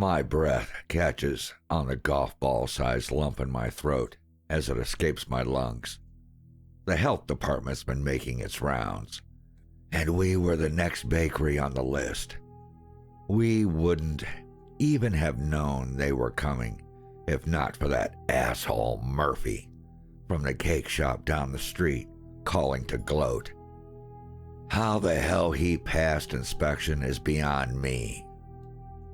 My breath catches on the golf ball-sized lump in my throat as it escapes my lungs. The health department's been making its rounds, and we were the next bakery on the list. We wouldn't even have known they were coming if not for that asshole Murphy from the cake shop down the street calling to gloat. How the hell he passed inspection is beyond me.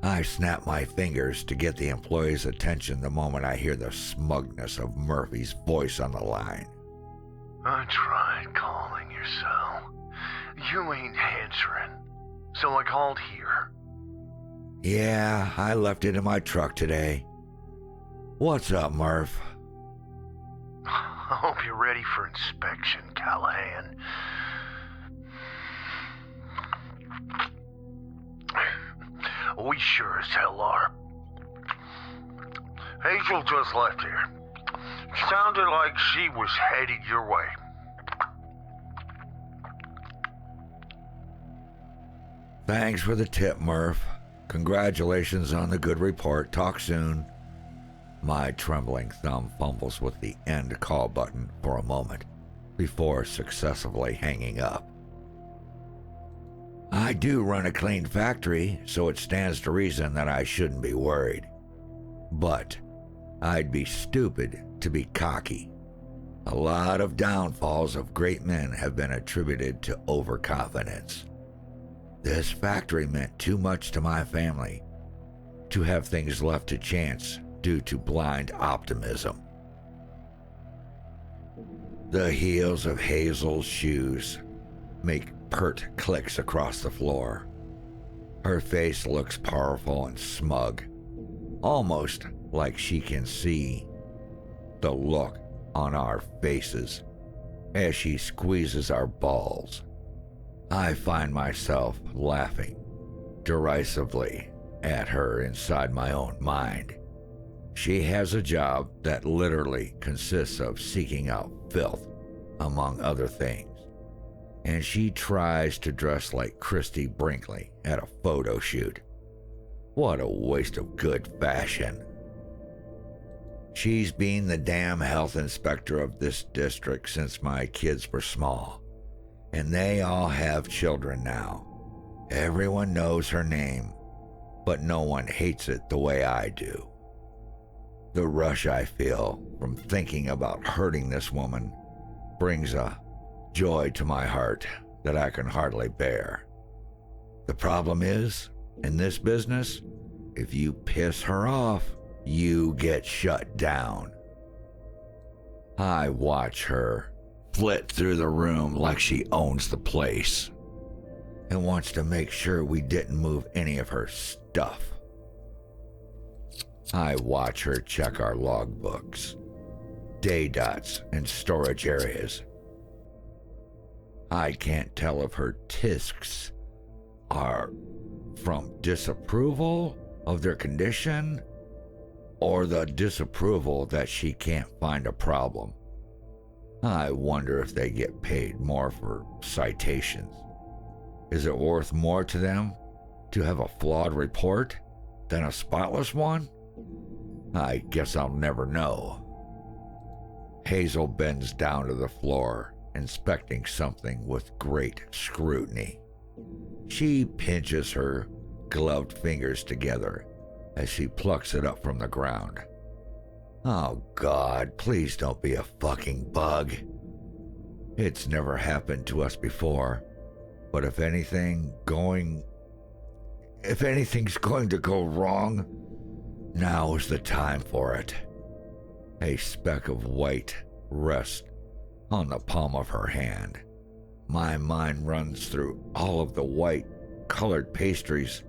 I snap my fingers to get the employee's attention the moment I hear the smugness of Murphy's voice on the line. I tried calling your cell. You ain't answering, so I called here. Yeah, I left it in my truck today. What's up, Murph? I hope you're ready for inspection, Callahan. We sure as hell are. Hazel just left here. Sounded like she was headed your way. Thanks for the tip, Murph. Congratulations on the good report. Talk soon. My trembling thumb fumbles with the end call button for a moment before successfully hanging up. I do run a clean factory, so it stands to reason that I shouldn't be worried. But I'd be stupid to be cocky. A lot of downfalls of great men have been attributed to overconfidence. This factory meant too much to my family to have things left to chance due to blind optimism. The heels of Hazel's shoes make pert clicks across the floor. Her face looks powerful and smug, almost like she can see the look on our faces as she squeezes our balls. I find myself laughing derisively at her inside my own mind. She has a job that literally consists of seeking out filth, among other things, and she tries to dress like Christy Brinkley at a photo shoot. What a waste of good fashion. She's been the damn health inspector of this district since my kids were small, and they all have children now. Everyone knows her name, but no one hates it the way I do. The rush I feel from thinking about hurting this woman brings a joy to my heart that I can hardly bear. The problem is, in this business, if you piss her off, you get shut down. I watch her flit through the room like she owns the place and wants to make sure we didn't move any of her stuff. I watch her check our logbooks, day dots, and storage areas. I can't tell if her tisks are from disapproval of their condition or the disapproval that she can't find a problem. I wonder if they get paid more for citations. Is it worth more to them to have a flawed report than a spotless one? I guess I'll never know. Hazel bends down to the floor, inspecting something with great scrutiny. She pinches her gloved fingers together as she plucks it up from the ground. Oh God, please don't be a fucking bug. It's never happened to us before, but if anything's going to go wrong, now is the time for it. A speck of white rests on the palm of her hand. My mind runs through all of the white colored pastries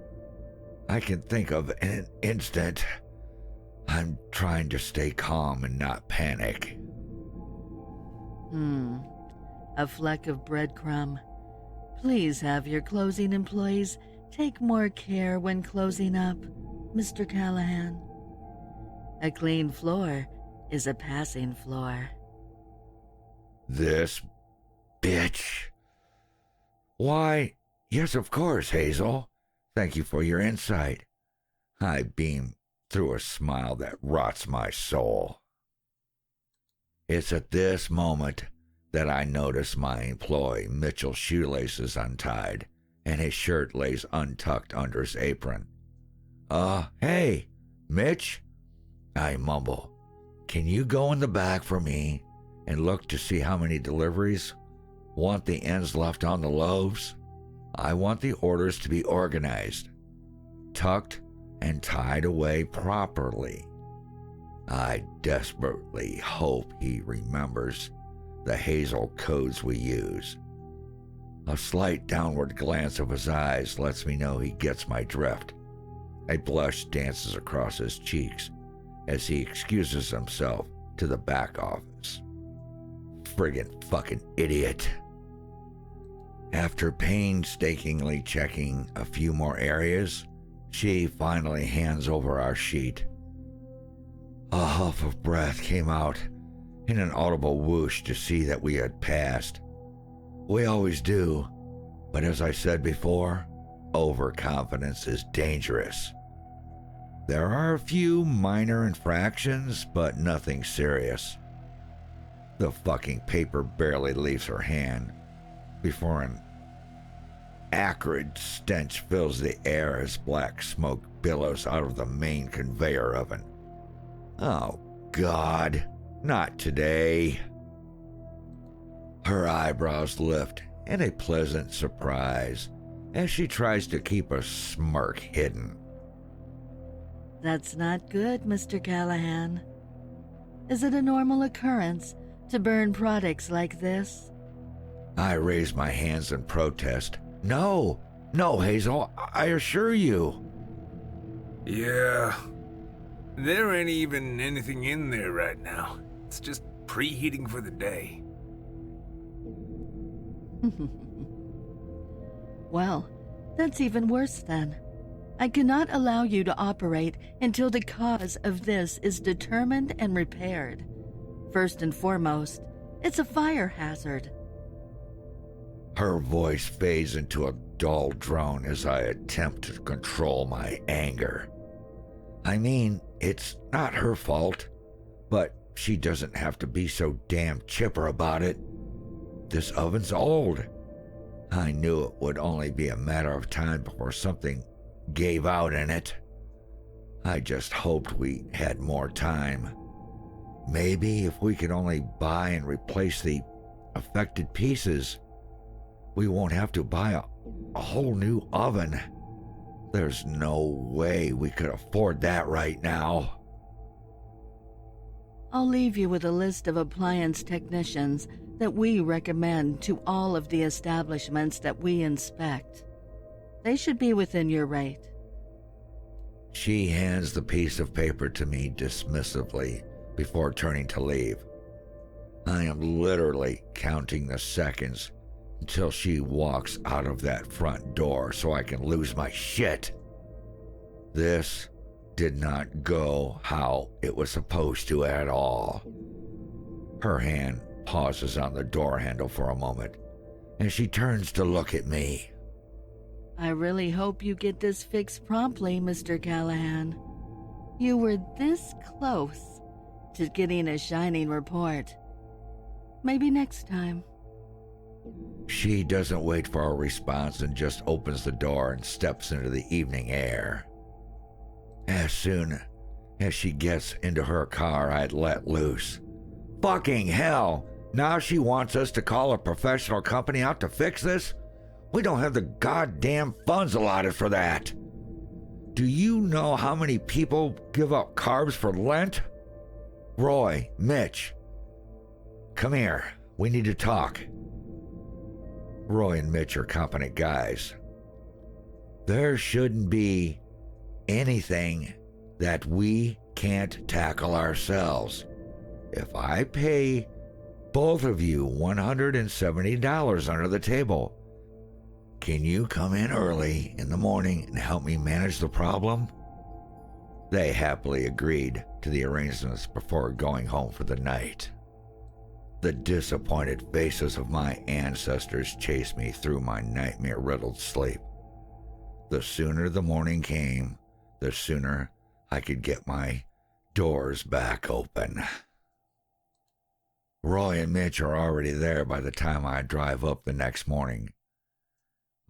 I can think of in an instant. I'm trying to stay calm and not panic. A fleck of breadcrumb. Please have your closing employees take more care when closing up, Mr. Callahan. A clean floor is a passing floor. This bitch. Why, yes, of course, Hazel. Thank you for your insight. I beam through a smile that rots my soul. It's at this moment that I notice my employee Mitchell's shoelaces untied and his shirt lays untucked under his apron. Hey, Mitch, I mumble. Can you go in the back for me and look to see how many deliveries want the ends left on the loaves? I want the orders to be organized, tucked, and tied away properly. I desperately hope he remembers the Hazel codes we use. A slight downward glance of his eyes lets me know he gets my drift. A blush dances across his cheeks as he excuses himself to the back office. Friggin' fucking idiot. After painstakingly checking a few more areas, she finally hands over our sheet. A huff of breath came out in an audible whoosh to see that we had passed. We always do, but as I said before, overconfidence is dangerous. There are a few minor infractions, but nothing serious. The fucking paper barely leaves her hand before an acrid stench fills the air as black smoke billows out of the main conveyor oven. Oh, God, not today. Her eyebrows lift in a pleasant surprise as she tries to keep a smirk hidden. That's not good, Mr. Callahan. Is it a normal occurrence to burn products like this? I raise my hands in protest. No, Hazel, I assure you. Yeah, there ain't even anything in there right now. It's just preheating for the day. Well, that's even worse then. I cannot allow you to operate until the cause of this is determined and repaired. First and foremost, it's a fire hazard. Her voice fades into a dull drone as I attempt to control my anger. I mean, it's not her fault, but she doesn't have to be so damn chipper about it. This oven's old. I knew it would only be a matter of time before something gave out in it. I just hoped we had more time. Maybe if we could only buy and replace the affected pieces, we won't have to buy a whole new oven. There's no way we could afford that right now. I'll leave you with a list of appliance technicians that we recommend to all of the establishments that we inspect. They should be within your rate. She hands the piece of paper to me dismissively before turning to leave. I am literally counting the seconds until she walks out of that front door so I can lose my shit. This did not go how it was supposed to at all. Her hand pauses on the door handle for a moment, and she turns to look at me. I really hope you get this fixed promptly, Mr. Callahan. You were this close to getting a shining report. Maybe next time. She doesn't wait for a response and just opens the door and steps into the evening air. As soon as she gets into her car, I'd let loose. Fucking hell! Now she wants us to call a professional company out to fix this? We don't have the goddamn funds allotted for that. Do you know how many people give up carbs for Lent? Roy, Mitch, come here. We need to talk. Roy and Mitch are competent guys. There shouldn't be anything that we can't tackle ourselves. If I pay both of you $170 under the table, can you come in early in the morning and help me manage the problem? They happily agreed to the arrangements before going home for the night. The disappointed faces of my ancestors chased me through my nightmare-riddled sleep. The sooner the morning came, the sooner I could get my doors back open. Roy and Mitch are already there by the time I drive up the next morning.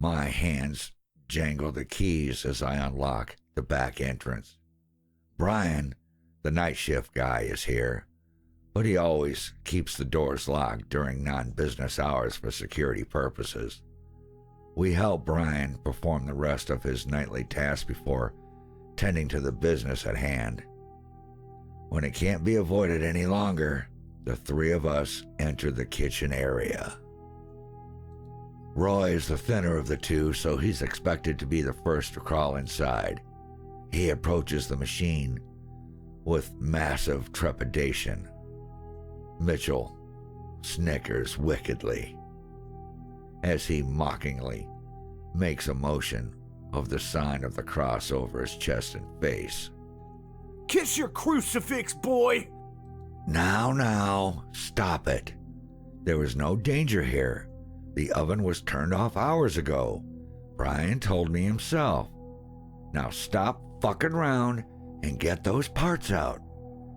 My hands jangle the keys as I unlock the back entrance. Brian, the night shift guy, is here, but he always keeps the doors locked during non-business hours for security purposes. We help Brian perform the rest of his nightly tasks before tending to the business at hand. When it can't be avoided any longer, the three of us enter the kitchen area. Roy is the thinner of the two, so he's expected to be the first to crawl inside. He approaches the machine with massive trepidation. Mitchell snickers wickedly as he mockingly makes a motion of the sign of the cross over his chest and face. Kiss your crucifix, boy! Now, stop it. There was no danger here. The oven was turned off hours ago. Brian told me himself. Now stop fucking around and get those parts out.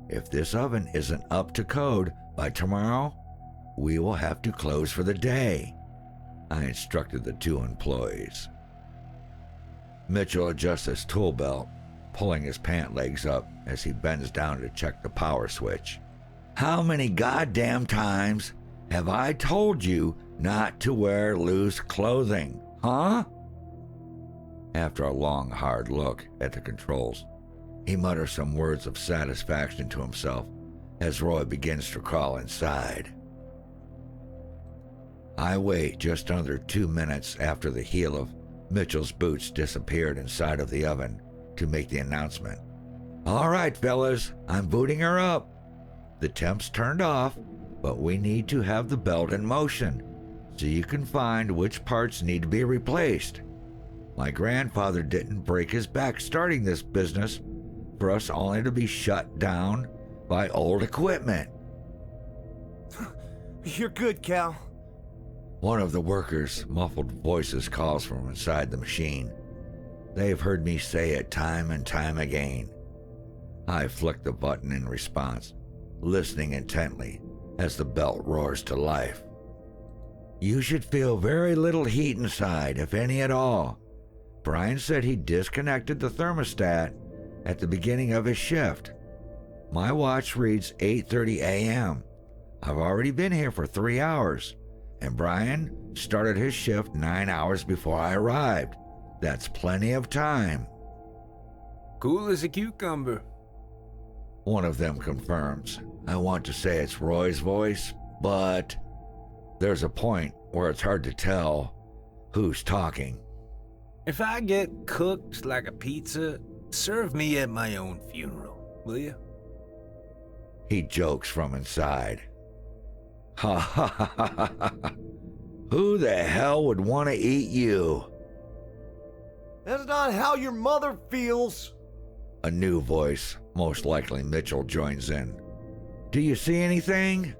If this oven isn't up to code by tomorrow, we will have to close for the day, I instructed the two employees. Mitchell adjusts his tool belt, pulling his pant legs up as he bends down to check the power switch. How many goddamn times have I told you not to wear loose clothing, huh? After a long, hard look at the controls, he mutters some words of satisfaction to himself as Roy begins to crawl inside. I wait just under 2 minutes after the heel of Mitchell's boots disappeared inside of the oven to make the announcement. All right, fellas, I'm booting her up. The temp's turned off, but we need to have the belt in motion so you can find which parts need to be replaced. My grandfather didn't break his back starting this business for us only to be shut down by old equipment. You're good, Cal. One of the workers' muffled voices calls from inside the machine. They've heard me say it time and time again. I flick the button in response, listening intently as the belt roars to life. You should feel very little heat inside, if any at all. Brian said he disconnected the thermostat at the beginning of his shift. My watch reads 8:30 a.m. I've already been here for 3 hours, and Brian started his shift 9 hours before I arrived. That's plenty of time. Cool as a cucumber. One of them confirms. I want to say it's Roy's voice, but there's a point where it's hard to tell who's talking. If I get cooked like a pizza, serve me at my own funeral, will you? He jokes from inside. Ha ha ha ha ha. Who the hell would want to eat you? That's not how your mother feels. A new voice, most likely Mitchell, joins in. Do you see anything?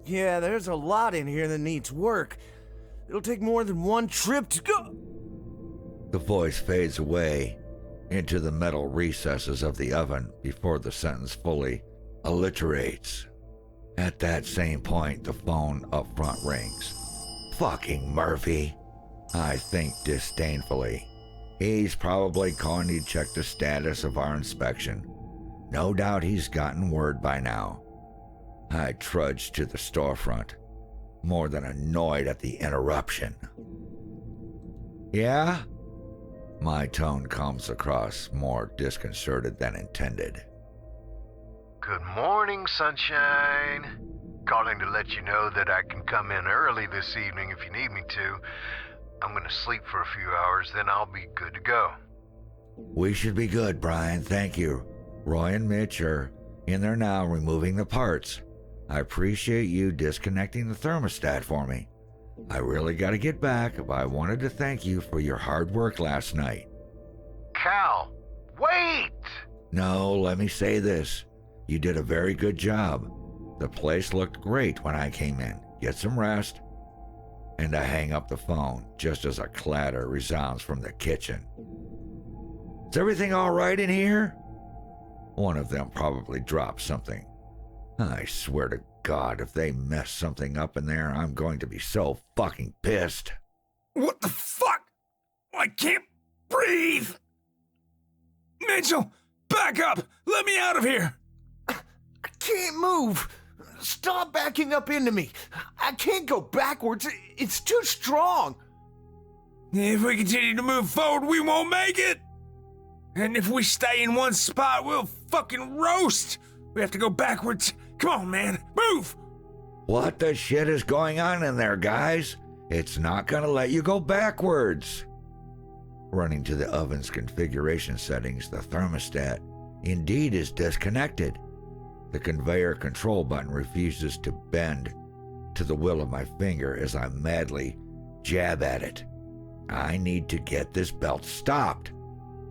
Yeah, there's a lot in here that needs work. It'll take more than one trip to go. The voice fades away into the metal recesses of the oven before the sentence fully alliterates. At that same point, the phone up front rings. Fucking Murphy, I think disdainfully. He's probably calling to check the status of our inspection. No doubt he's gotten word by now. I trudge to the storefront, more than annoyed at the interruption. Yeah? My tone comes across more disconcerted than intended. Good morning, sunshine. Calling to let you know that I can come in early this evening if you need me to. I'm going to sleep for a few hours, then I'll be good to go. We should be good, Brian, thank you. Roy and Mitch are in there now removing the parts. I appreciate you disconnecting the thermostat for me. I really got to get back, but I wanted to thank you for your hard work last night. Cal, wait! No, let me say this. You did a very good job. The place looked great when I came in. Get some rest. And I hang up the phone just as a clatter resounds from the kitchen. Is everything all right in here? One of them probably dropped something. I swear to God, if they mess something up in there, I'm going to be so fucking pissed. What the fuck? I can't breathe! Mitchell, back up! Let me out of here! I can't move. Stop backing up into me. I can't go backwards. It's too strong. If we continue to move forward, we won't make it! And if we stay in one spot, we'll fucking roast! We have to go backwards. Come on, man, move! What the shit is going on in there, guys? It's not gonna let you go backwards. Running to the oven's configuration settings, the thermostat indeed is disconnected. The conveyor control button refuses to bend to the will of my finger as I madly jab at it. I need to get this belt stopped.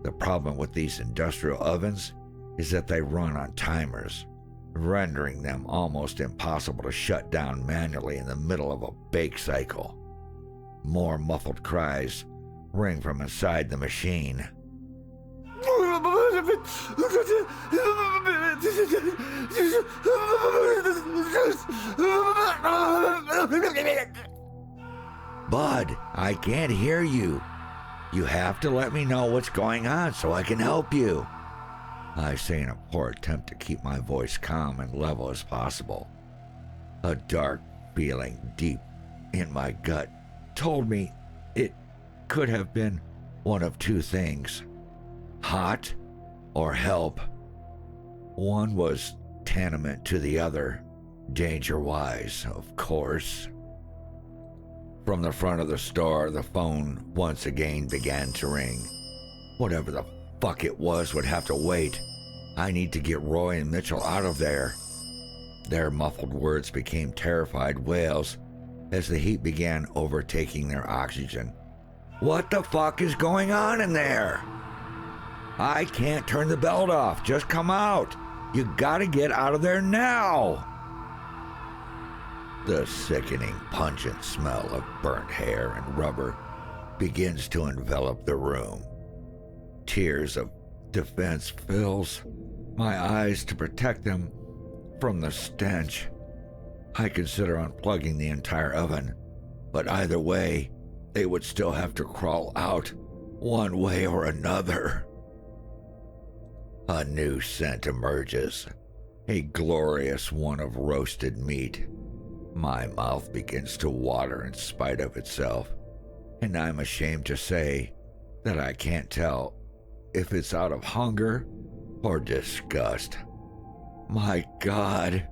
The problem with these industrial ovens is that they run on timers, rendering them almost impossible to shut down manually in the middle of a bake cycle. More muffled cries ring from inside the machine. Bud, I can't hear you. You have to let me know what's going on so I can help you. I say in a poor attempt to keep my voice calm and level as possible. A dark feeling deep in my gut told me it could have been one of two things: hot or help. One was tantamount to the other, danger-wise, of course. From the front of the store, the phone once again began to ring. Whatever the fuck it was would have to wait. I need to get Roy and Mitchell out of there. Their muffled words became terrified wails as the heat began overtaking their oxygen. What the fuck is going on in there? I can't turn the belt off. Just come out. You gotta get out of there now. The sickening, pungent smell of burnt hair and rubber begins to envelop the room. Tears of defense fills my eyes to protect them from the stench. I consider unplugging the entire oven, but either way, they would still have to crawl out one way or another. A new scent emerges, a glorious one of roasted meat. My mouth begins to water in spite of itself, and I'm ashamed to say that I can't tell if it's out of hunger or disgust. My God,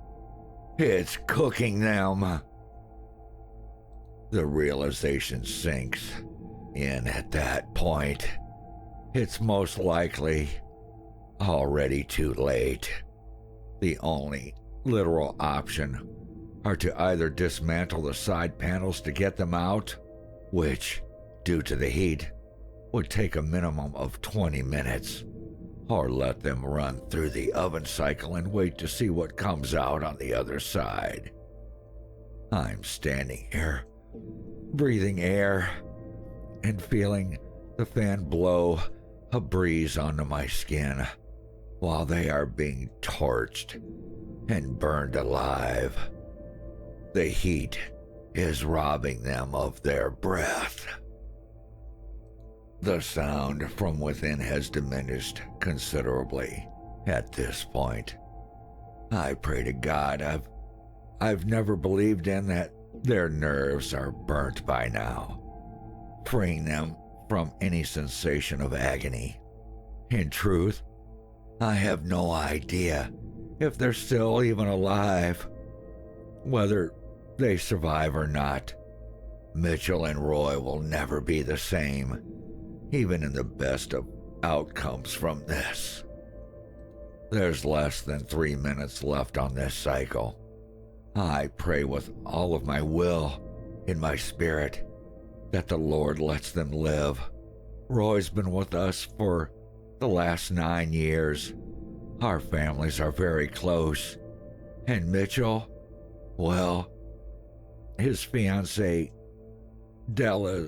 it's cooking them. The realization sinks in at that point. It's most likely already too late. The only literal option are to either dismantle the side panels to get them out, which, due to the heat, would take a minimum of 20 minutes, or let them run through the oven cycle and wait to see what comes out on the other side. I'm standing here, breathing air, and feeling the fan blow a breeze onto my skin while they are being torched and burned alive. The heat is robbing them of their breath. The sound from within has diminished considerably at this point. I pray to God I've never believed in that their nerves are burnt by now, freeing them from any sensation of agony. In truth, I have no idea if they're still even alive. Whether they survive or not, Mitchell and Roy will never be the same, even in the best of outcomes from this. There's less than 3 minutes left on this cycle. I pray with all of my will in my spirit that the Lord lets them live. Roy's been with us for the last 9 years. Our families are very close. And Mitchell, well, his fiancée, Della,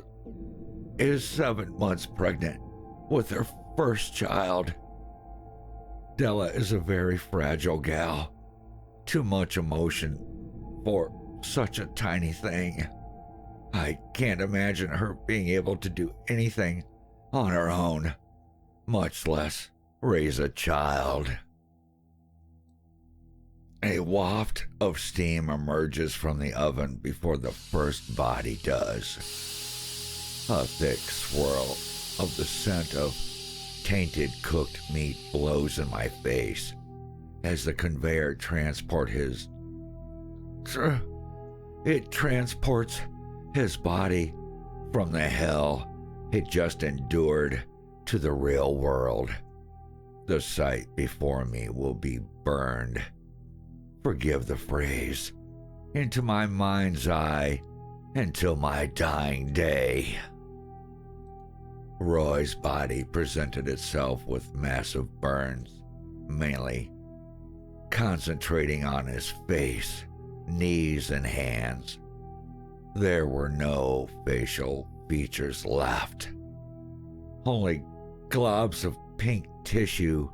is 7 months pregnant with her first child. Della is a very fragile gal. Too much emotion for such a tiny thing. I can't imagine her being able to do anything on her own, much less raise a child. A waft of steam emerges from the oven before the first body does. A thick swirl of the scent of tainted cooked meat blows in my face as the conveyor transports his body from the hell it just endured to the real world. The sight before me will be burned, forgive the phrase, into my mind's eye until my dying day. Roy's body presented itself with massive burns, mainly concentrating on his face, knees, and hands. There were no facial features left, only globs of pink tissue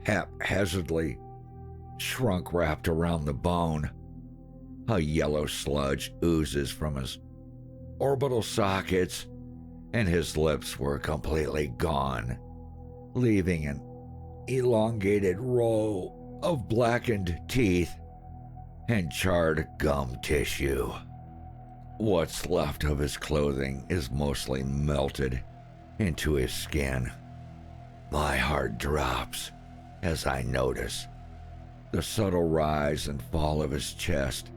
haphazardly shrunk wrapped around the bone. A yellow sludge oozes from his orbital sockets, and his lips were completely gone, leaving an elongated row of blackened teeth and charred gum tissue. What's left of his clothing is mostly melted into his skin. My heart drops as I notice the subtle rise and fall of his chest,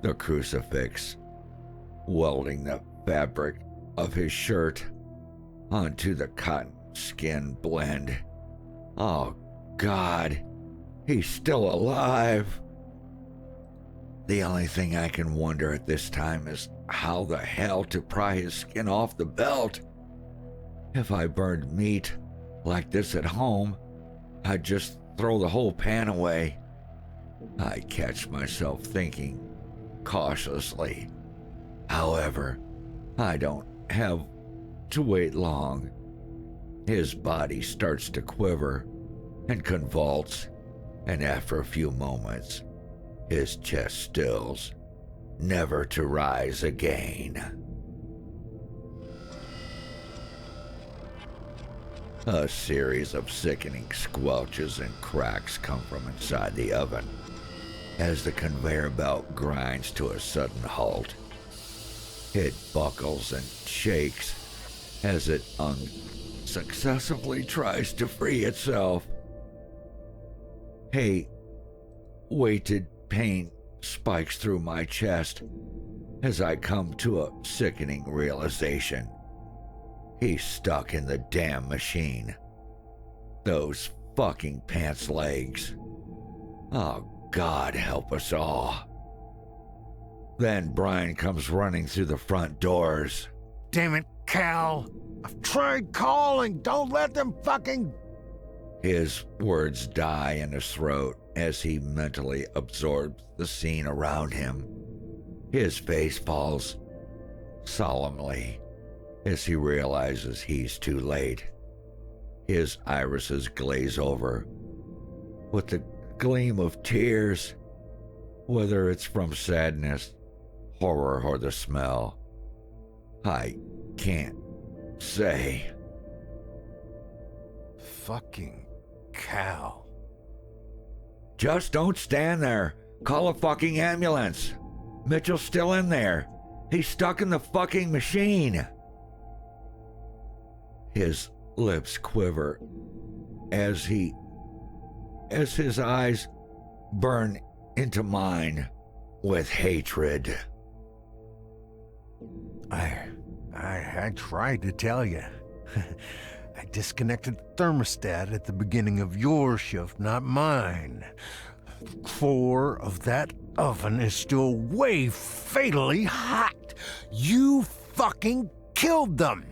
the crucifix welding the fabric of his shirt onto the cotton skin blend. Oh God, he's still alive. The only thing I can wonder at this time is how the hell to pry his skin off the belt. If I burned meat like this at home, I'd just throw the whole pan away. I catch myself thinking cautiously. However, I don't have to wait long. His body starts to quiver and convulse, and after a few moments, his chest stills, never to rise again. A series of sickening squelches and cracks come from inside the oven as the conveyor belt grinds to a sudden halt. It buckles and shakes as it unsuccessfully tries to free itself. A weighted pain spikes through my chest as I come to a sickening realization. He's stuck in the damn machine. Those fucking pants legs. Oh, God help us all. Then Brian comes running through the front doors. Damn it, Cal. I've tried calling. Don't let them fucking... His words die in his throat as he mentally absorbs the scene around him. His face falls solemnly as he realizes he's too late. His irises glaze over with the gleam of tears, whether it's from sadness, horror, or the smell. I can't say. Fucking Cal. Just don't stand there. Call a fucking ambulance. Mitchell's still in there. He's stuck in the fucking machine. His lips quiver as his eyes burn into mine with hatred. I tried to tell you. I disconnected the thermostat at the beginning of your shift, not mine. The core of that oven is still way fatally hot. You fucking killed them.